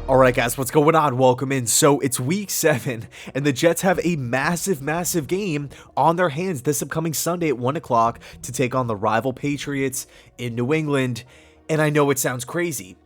Alright guys, what's going on? Welcome in. So it's week 7 and the Jets have a massive game on their hands this upcoming Sunday at 1 o'clock to take on the rival Patriots in New England. And I know it sounds crazy.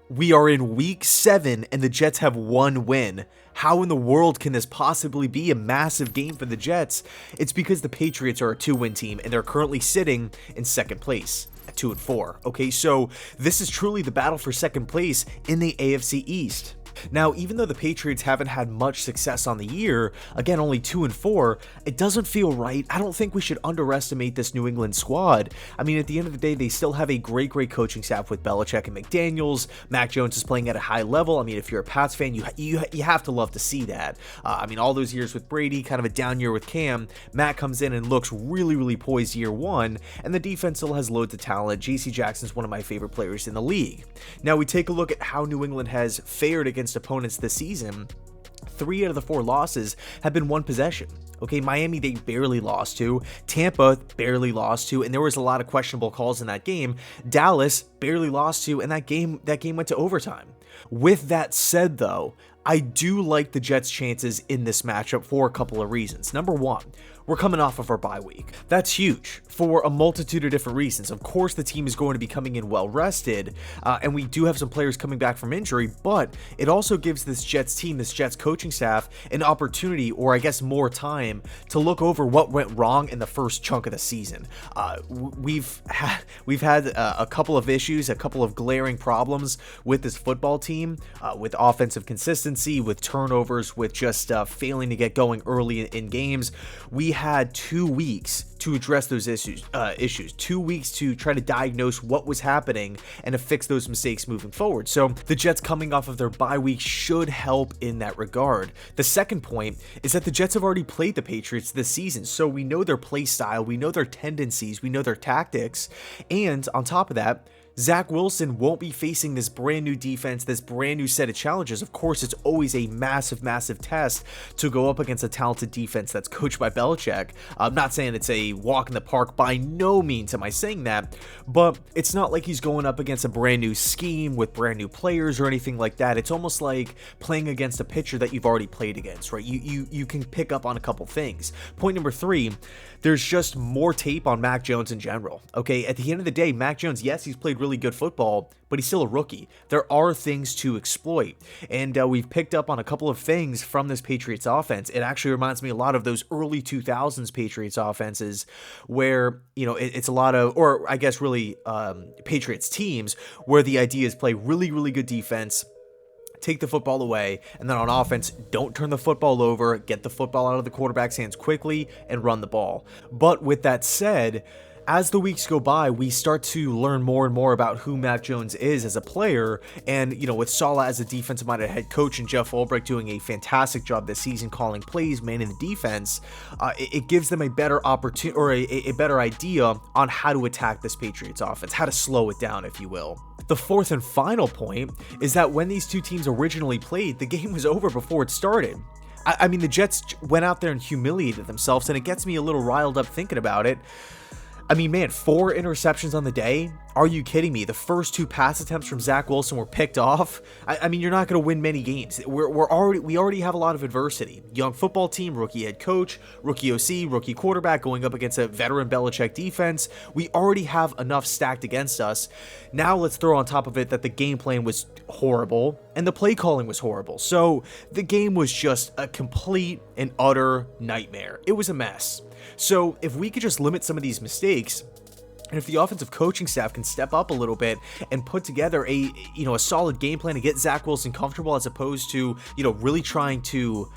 We are in week 7 and the Jets have one win. How in the world can this possibly be a massive game for the Jets? It's because the Patriots are a 2-win team and they're currently sitting in second place at 2-4. Okay, so this is truly the battle for second place in the AFC East. Now, even though the Patriots haven't had much success on the year, again, only 2-4, it doesn't feel right. I don't think we should underestimate this New England squad. I mean, at the end of the day, they still have a great coaching staff with Belichick and McDaniels. Mac Jones is playing at a high level. I mean, if you're a Pats fan, you have to love to see that. I mean, all those years with Brady, kind of a down year with Cam, Matt comes in and looks really poised year one, and the defense still has loads of talent. J.C. Jackson's one of my favorite players in the league. Now, we take a look at how New England has fared against opponents this season. 3 out of the 4 losses have been one possession. Okay, Miami they barely lost to, Tampa barely lost to, and there was a lot of questionable calls in that game. Dallas barely lost to, and that game went to overtime. With that said though, I do like the Jets' chances in this matchup for a couple of reasons. Number one, we're coming off of our bye week. That's huge for a multitude of different reasons. Of course, the team is going to be coming in well rested, and we do have some players coming back from injury, but it also gives this Jets team, this Jets coaching staff, an opportunity, or I guess more time, to look over what went wrong in the first chunk of the season. We've had a couple of issues, a couple of glaring problems with this football team, with offensive consistency, with turnovers, with just failing to get going early in games. We had 2 weeks to address those issues, 2 weeks to try to diagnose what was happening and to fix those mistakes moving forward. So the Jets coming off of their bye week should help in that regard. The second point is that the Jets have already played the Patriots this season, so we know their play style, we know their tendencies, we know their tactics, and on top of that, Zach Wilson won't be facing this brand new defense, this brand new set of challenges. Of course, it's always a massive test to go up against a talented defense that's coached by Belichick. I'm not saying it's a walk in the park, by no means am I saying that, but it's not like he's going up against a brand new scheme with brand new players or anything like that. It's almost like playing against a pitcher that you've already played against, right? You can pick up on a couple things. Point number 3, there's just more tape on Mac Jones in general. Okay, at the end of the day, Mac Jones, yes, he's played really good football, but he's still a rookie. There are things to exploit, and we've picked up on a couple of things from this Patriots offense. It actually reminds me a lot of those early 2000s Patriots offenses where, you know, it's a lot of, or I guess really Patriots teams where the idea is play really good defense, take the football away, and then on offense, don't turn the football over, get the football out of the quarterback's hands quickly, and run the ball. But with that said, as the weeks go by, we start to learn more and more about who Mac Jones is as a player, and, you know, with Saleh as a defensive-minded head coach and Jeff Ulbrich doing a fantastic job this season calling plays, manning the defense, it gives them a better opportunity, or a better idea on how to attack this Patriots offense, how to slow it down, if you will. The fourth and final point is that when these two teams originally played, the game was over before it started. I mean, the Jets went out there and humiliated themselves, and it gets me a little riled up thinking about it. I mean, man, 4 interceptions on the day? Are you kidding me? The first 2 pass attempts from Zach Wilson were picked off. I mean, you're not going to win many games. We already have a lot of adversity. Young football team, rookie head coach, rookie OC, rookie quarterback going up against a veteran Belichick defense. We already have enough stacked against us. Now let's throw on top of it that the game plan was horrible and the play calling was horrible. So the game was just a complete and utter nightmare. It was a mess. So if we could just limit some of these mistakes, and if the offensive coaching staff can step up a little bit and put together a solid game plan to get Zach Wilson comfortable, as opposed to, really trying to,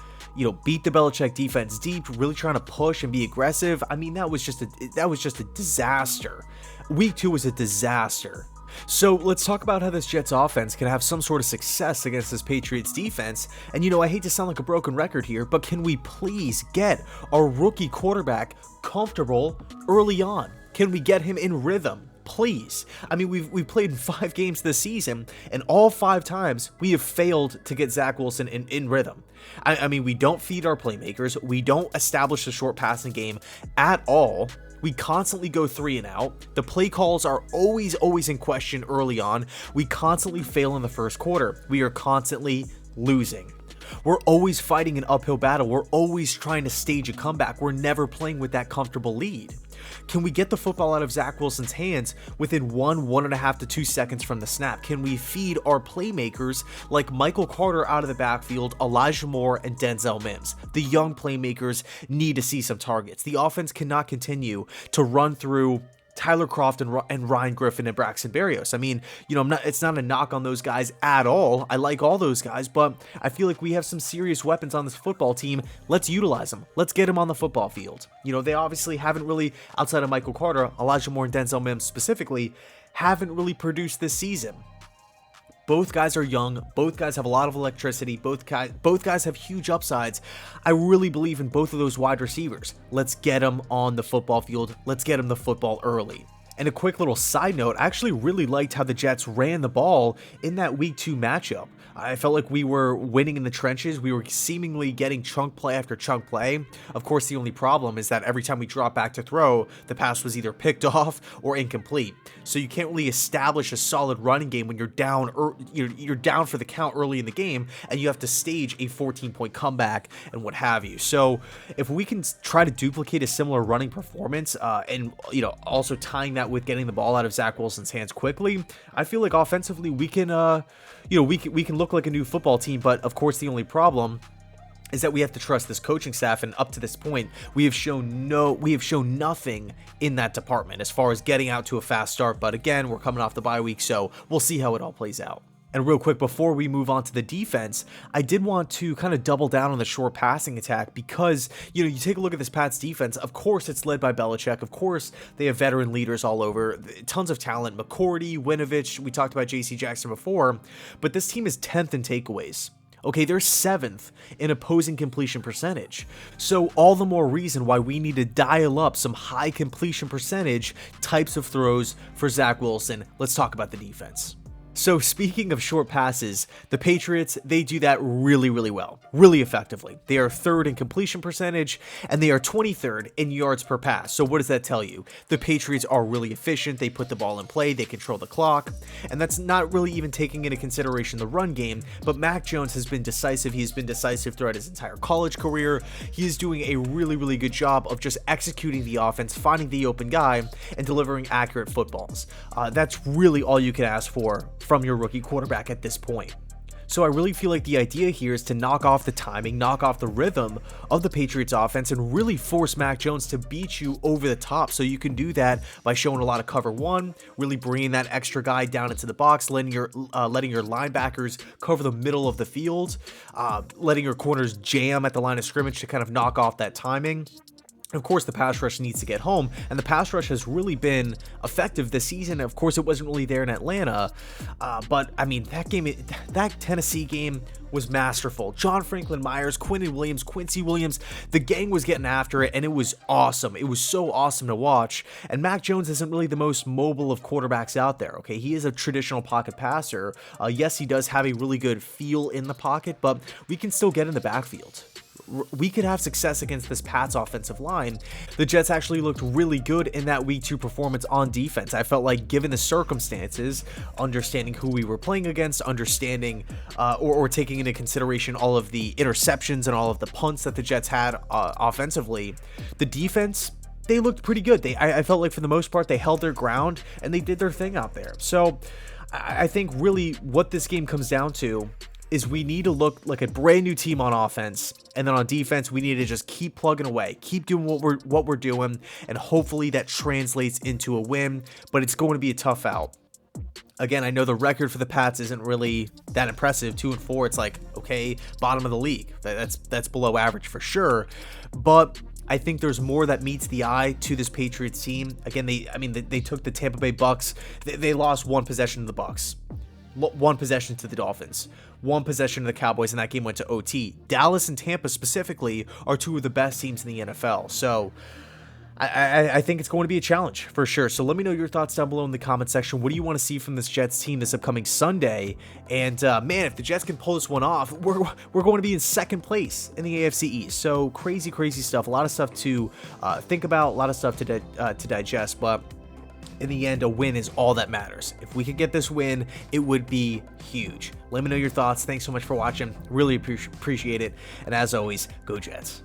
beat the Belichick defense deep, really trying to push and be aggressive. I mean, that was just a disaster. Week 2 was a disaster. So let's talk about how this Jets offense can have some sort of success against this Patriots defense. And I hate to sound like a broken record here, but can we please get our rookie quarterback comfortable early on? Can we get him in rhythm? Please. I mean, we've played in 5 games this season, and all 5 times we have failed to get Zach Wilson in rhythm. I mean, we don't feed our playmakers. We don't establish the short passing game at all. We constantly go 3 and out. The play calls are always in question early on. We constantly fail in the first quarter. We are constantly losing. We're always fighting an uphill battle. We're always trying to stage a comeback. We're never playing with that comfortable lead. Can we get the football out of Zach Wilson's hands within 1.5 to 2 seconds from the snap? Can we feed our playmakers like Michael Carter out of the backfield, Elijah Moore, and Denzel Mims? The young playmakers need to see some targets. The offense cannot continue to run through Tyler Kroft and Ryan Griffin and Braxton Berrios. I mean, it's not a knock on those guys at all. I like all those guys, but I feel like we have some serious weapons on this football team. Let's utilize them. Let's get them on the football field. They obviously haven't really, outside of Michael Carter, Elijah Moore and Denzel Mims specifically, haven't really produced this season. Both guys are young. Both guys have a lot of electricity. Both guys have huge upsides. I really believe in both of those wide receivers. Let's get them on the football field. Let's get them the football early. And a quick little side note, I actually really liked how the Jets ran the ball in that Week 2 matchup. I felt like we were winning in the trenches. We were seemingly getting chunk play after chunk play. Of course, the only problem is that every time we dropped back to throw, the pass was either picked off or incomplete. So you can't really establish a solid running game when you're down you're down for the count early in the game, and you have to stage a 14-point comeback and what have you. So if we can try to duplicate a similar running performance, and also tying that with getting the ball out of Zach Wilson's hands quickly, I feel like offensively we can we can look like a new football team. But of course, the only problem is that we have to trust this coaching staff, and up to this point, we have shown nothing in that department as far as getting out to a fast start. But again, we're coming off the bye week, so we'll see how it all plays out. And real quick, before we move on to the defense, I did want to kind of double down on the short passing attack because, you take a look at this Pats defense. Of course, it's led by Belichick. Of course, they have veteran leaders all over, tons of talent. McCourty, Winovich, we talked about J.C. Jackson before, but this team is 10th in takeaways. Okay, they're 7th in opposing completion percentage. So all the more reason why we need to dial up some high completion percentage types of throws for Zach Wilson. Let's talk about the defense. So speaking of short passes, the Patriots, they do that really well, really effectively. They are 3rd in completion percentage, and they are 23rd in yards per pass. So what does that tell you? The Patriots are really efficient. They put the ball in play. They control the clock. And that's not really even taking into consideration the run game, but Mac Jones has been decisive. He's been decisive throughout his entire college career. He is doing a really good job of just executing the offense, finding the open guy, and delivering accurate footballs. That's really all you can ask for from your rookie quarterback at this point. So I really feel like the idea here is to knock off the timing, knock off the rhythm of the Patriots offense, and really force Mac Jones to beat you over the top. So you can do that by showing a lot of cover one, really bringing that extra guy down into the box, letting your linebackers cover the middle of the field, letting your corners jam at the line of scrimmage to kind of knock off that timing. Of course, the pass rush needs to get home, and the pass rush has really been effective this season. Of course, it wasn't really there in Atlanta, but I mean, that Tennessee game was masterful. John Franklin Myers, Quincy Williams, the gang was getting after it, and it was awesome. It was so awesome to watch. And Mac Jones isn't really the most mobile of quarterbacks out there, okay? He is a traditional pocket passer. Yes, he does have a really good feel in the pocket, but we can still get in the backfield. We could have success against this Pats offensive line. The Jets actually looked really good in that Week 2 performance on defense. I felt like, given the circumstances, understanding who we were playing against, understanding or taking into consideration all of the interceptions and all of the punts that the Jets had offensively, the defense, they looked pretty good. I felt like for the most part they held their ground and they did their thing out there. So I think really what this game comes down to is we need to look like a brand new team on offense, and then on defense we need to just keep plugging away, keep doing what we're doing, and hopefully that translates into a win. But it's going to be a tough out. Again, I know the record for the Pats isn't really that impressive. 2-4, it's like, okay, bottom of the league. That's below average for sure. But I think there's more that meets the eye to this Patriots team. Again, they took the Tampa Bay Bucks. They lost one possession to the Bucks. One possession to the Dolphins, one possession to the Cowboys, and that game went to OT. Dallas and Tampa specifically are two of the best teams in the NFL. So I think it's going to be a challenge for sure. So let me know your thoughts down below in the comment section. What do you want to see from this Jets team this upcoming Sunday? And man, if the Jets can pull this one off, we're going to be in second place in the AFC East. So crazy stuff. A lot of stuff to think about, a lot of stuff to digest. But in the end, a win is all that matters. If we could get this win, it would be huge. Let me know your thoughts. Thanks so much for watching. Really appreciate it. And as always, go Jets.